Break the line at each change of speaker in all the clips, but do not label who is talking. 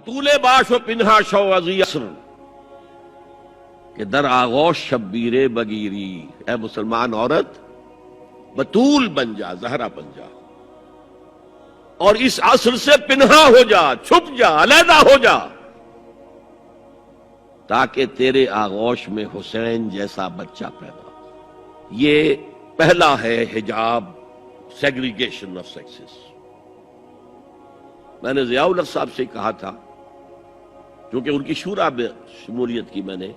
بطول باش و پنہا شو ازی اسر کہ در آغوش شبیر بگیری، اے مسلمان عورت بطول بن جا، زہرا بن جا، اور اس عصر سے پنہا ہو جا، چھپ جا، علیحدہ ہو جا، تاکہ تیرے آغوش میں حسین جیسا بچہ پیدا ہو۔ یہ پہلا ہے حجاب، سیگریگیشن آف سیکسز۔ میں نے ضیاء الحق صاحب سے کہا تھا، کیونکہ ان کی شورا میں شمولیت کی میں نے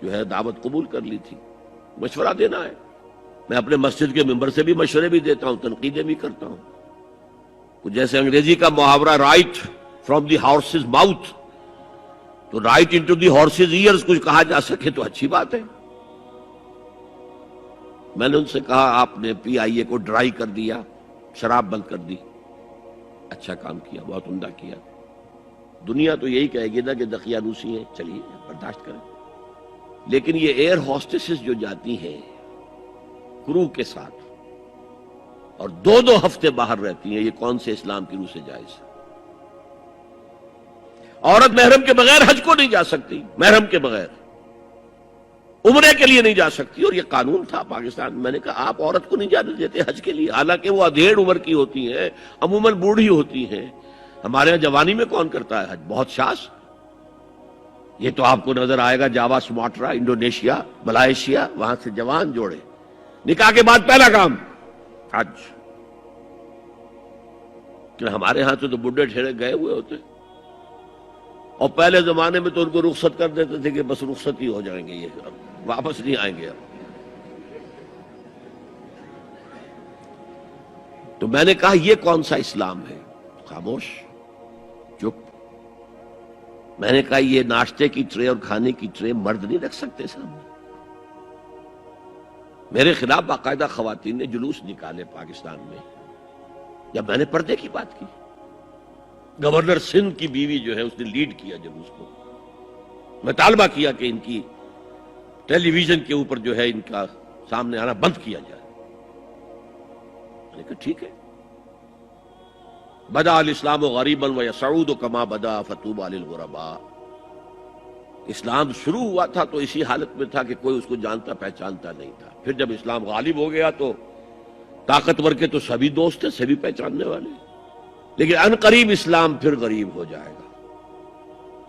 جو ہے دعوت قبول کر لی تھی، مشورہ دینا ہے۔ میں اپنے مسجد کے ممبر سے بھی مشورے بھی دیتا ہوں، تنقیدیں بھی کرتا ہوں۔ جیسے انگریزی کا محاورہ right from the horse's mouth, تو right into the horse's ears کچھ کہا جا سکے تو اچھی بات ہے۔ میں نے ان سے کہا آپ نے پی آئی اے کو ڈرائی کر دیا، شراب بند کر دی، اچھا کام کیا، بہت عمدہ کیا۔ دنیا تو یہی کہے گی نا کہ دقیانوسی ہیں، چلیے برداشت کریں، لیکن یہ ایئر ہوسٹسز جو جاتی ہیں کرو کے ساتھ اور دو ہفتے باہر رہتی ہیں، یہ کون سے اسلام کی روح سے جائز ہے؟ عورت محرم کے بغیر حج کو نہیں جا سکتی، محرم کے بغیر عمرے کے لیے نہیں جا سکتی، اور یہ قانون تھا پاکستان میں۔ نے کہا آپ عورت کو نہیں جانے دیتے حج کے لیے، حالانکہ وہ ادھیڑ عمر کی ہوتی ہیں، عموماً بوڑھی ہوتی ہیں۔ ہمارے یہاں جوانی میں کون کرتا ہے حج؟ بہت شاذ۔ یہ تو آپ کو نظر آئے گا جاوا، سماٹرا، انڈونیشیا، ملائیشیا، وہاں سے جوان جوڑے نکاح کے بعد پہلا کام حج۔ کہ ہمارے ہاں تو بڈھے ٹھیرے گئے ہوئے ہوتے، اور پہلے زمانے میں تو ان کو رخصت کر دیتے تھے کہ بس رخصت ہی ہو جائیں گے، یہ واپس نہیں آئیں گے اب۔ تو میں نے کہا یہ کون سا اسلام ہے؟ خاموش، چپ۔ میں نے کہا یہ ناشتے کی ٹرے اور کھانے کی ٹرے مرد نہیں رکھ سکتے سامنے۔ میرے خلاف باقاعدہ خواتین نے جلوس نکالے پاکستان میں جب میں نے پردے کی بات کی۔ گورنر سندھ کی بیوی جو ہے اس نے لیڈ کیا جلوس کو۔ میں طالبہ کیا کہ ان کی ٹیلی ویژن کے اوپر جو ہے ان کا سامنے آنا بند کیا جائے۔ میں نے کہا ٹھیک ہے۔ بدا الاسلام غریبا ویسعود کما بدا فطوبی للغرباء۔ اسلام شروع ہوا تھا تو اسی حالت میں تھا کہ کوئی اس کو جانتا پہچانتا نہیں تھا، پھر جب اسلام غالب ہو گیا تو طاقتور کے تو سبھی دوست تھے، سبھی پہچاننے والے، لیکن ان قریب اسلام پھر غریب ہو جائے گا۔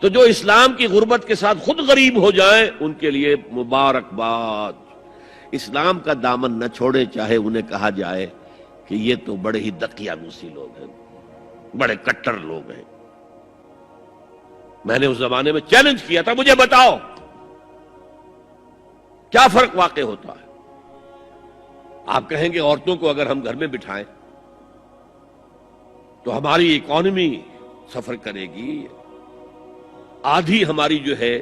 تو جو اسلام کی غربت کے ساتھ خود غریب ہو جائیں ان کے لیے مبارکباد۔ اسلام کا دامن نہ چھوڑیں، چاہے انہیں کہا جائے کہ یہ تو بڑے ہی دقیانوسی لوگ ہیں، بڑے کٹر لوگ ہیں۔ میں نے اس زمانے میں چیلنج کیا تھا، مجھے بتاؤ کیا فرق واقع ہوتا ہے؟ آپ کہیں گے عورتوں کو اگر ہم گھر میں بٹھائیں تو ہماری اکانومی سفر کرے گی، آدھی ہماری جو ہے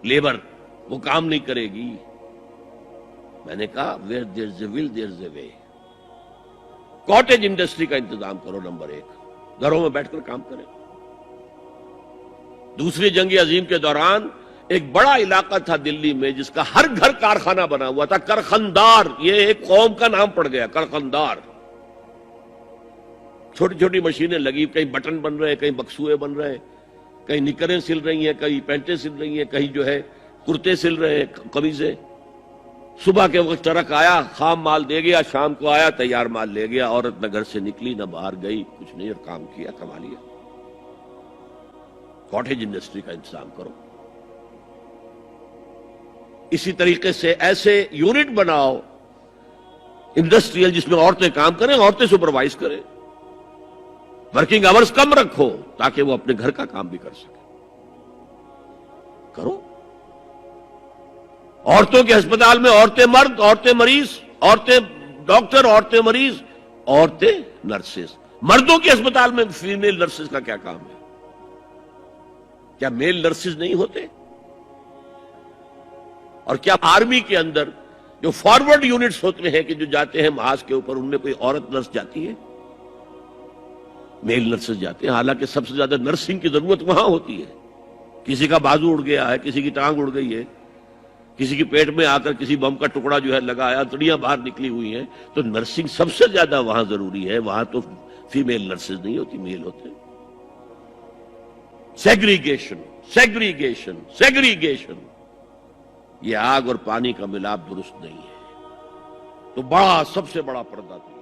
لیبر وہ کام نہیں کرے گی۔ میں نے کہا where there's a will there's a way۔ Cottage industry کا انتظام کرو، نمبر 1، گھروں میں بیٹھ کر کام کریں۔ دوسری جنگ عظیم کے دوران ایک بڑا علاقہ تھا دلی میں جس کا ہر گھر کارخانہ بنا ہوا تھا، کرخندار، یہ ایک قوم کا نام پڑ گیا، کرخندار۔ چھوٹی چھوٹی مشینیں لگی، کہیں بٹن بن رہے ہیں، کہیں بکسوئے بن رہے ہیں، کہیں نکریں سل رہی ہیں، کہیں پینٹیں سل رہی ہیں، کہیں جو ہے کرتے سل رہے ہیں، قمیضیں۔ صبح کے وقت ٹرک آیا، خام مال دے گیا، شام کو آیا، تیار مال لے گیا۔ عورت نہ گھر سے نکلی نہ باہر گئی، کچھ نہیں، اور کام کیا، کما لیا۔ کاٹیج انڈسٹری کا انتظام کرو۔ اسی طریقے سے ایسے یونٹ بناؤ انڈسٹریل جس میں عورتیں کام کریں، عورتیں سپروائز کریں، ورکنگ آورز کم رکھو تاکہ وہ اپنے گھر کا کام بھی کر سکیں۔ کرو۔ عورتوں کے ہسپتال میں عورتیں مرد، عورتیں مریض، عورتیں ڈاکٹر، عورتیں مریض، عورتیں نرسز۔ مردوں کے ہسپتال میں فیمیل نرسز کا کیا کام ہے؟ کیا میل نرسز نہیں ہوتے؟ اور کیا آرمی کے اندر جو فارورڈ یونٹس ہوتے ہیں کہ جو جاتے ہیں محاذ کے اوپر، ان میں کوئی عورت نرس جاتی ہے؟ میل نرسز جاتے ہیں، حالانکہ سب سے زیادہ نرسنگ کی ضرورت وہاں ہوتی ہے۔ کسی کا بازو اڑ گیا ہے، کسی کی ٹانگ اڑ گئی ہے، کسی کی پیٹ میں آ کر کسی بم کا ٹکڑا جو ہے لگایا، تڑیاں باہر نکلی ہوئی ہیں، تو نرسنگ سب سے زیادہ وہاں ضروری ہے۔ وہاں تو فیمیل نرسز نہیں ہوتی، میل ہوتے ہیں۔ سیگریگیشن سیگریگیشن سیگریگیشن، یہ آگ اور پانی کا ملاپ درست نہیں ہے۔ تو بڑا، سب سے بڑا پردہ تو